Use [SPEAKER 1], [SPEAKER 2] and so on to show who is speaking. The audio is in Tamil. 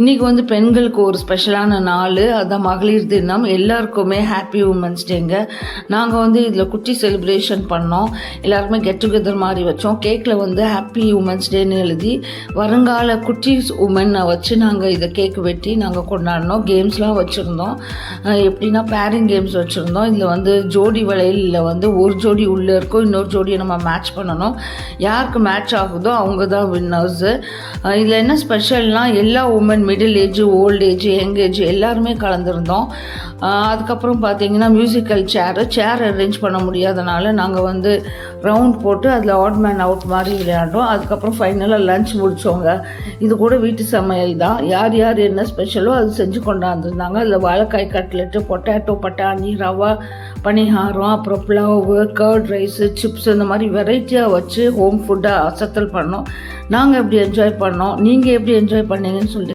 [SPEAKER 1] இன்றைக்கி வந்து பெண்களுக்கு ஒரு ஸ்பெஷலான நாள், அதுதான் மகளிர் தினம். எல்லாருக்குமே ஹாப்பி உமன்ஸ் டேங்க. நாங்கள் வந்து இதில் குட்டி செலிப்ரேஷன் பண்ணோம். எல்லாருக்குமே கெட் டுகெதர் மாதிரி வச்சோம். கேக்கில் வந்து ஹாப்பி உமன்ஸ் டேன்னு எழுதி வருங்கால குட்டீஸ் உமனை வச்சு நாங்கள் இதை கேக் வெட்டி நாங்கள் கொண்டாடினோம். கேம்ஸ்லாம் வச்சுருந்தோம். எப்படின்னா பேரிங் கேம்ஸ் வச்சுருந்தோம். இதில் வந்து ஜோடி வளையலில் வந்து ஒரு ஜோடி உள்ளே இருக்கும், இன்னொரு ஜோடியை நம்ம மேட்ச் பண்ணணும். யாருக்கு மேட்ச் ஆகுதோ அவங்க தான் வின்னர்ஸு. இதில் என்ன ஸ்பெஷல்னால் எல்லா woman middle age, old age, young age எல்லாருமே கலந்துருந்தோம். அதுக்கப்புறம் பார்த்திங்கன்னா மியூசிக்கல் சேர் அரேஞ்ச் பண்ண முடியாதனால நாங்கள் வந்து ரவுண்ட் போட்டு அதில் ஆட் மேன் அவுட் மாதிரி விளையாடுறோம். அதுக்கப்புறம் ஃபைனலாக லன்ச் முடித்தோங்க. இது கூட வீட்டு சமையல் தான். யார் யார் என்ன ஸ்பெஷலோ அது செஞ்சு கொண்டாந்துருந்தாங்க. அதில் வாழைக்காய் கட்லெட்டு, பொட்டேட்டோ, பட்டாணி, ரவா பணியாரம், அப்புறம் புலாவு, கர்ட் ரைஸு, சிப்ஸ் இந்த மாதிரி வெரைட்டியாக வச்சு ஹோம் ஃபுட்டாக அசத்தல் பண்ணோம். நாங்கள் எப்படி என்ஜாய் பண்ணோம், நீங்கள் எப்படி என்ஜாய் பண்ணீங்கன்னு சொல்லிட்டு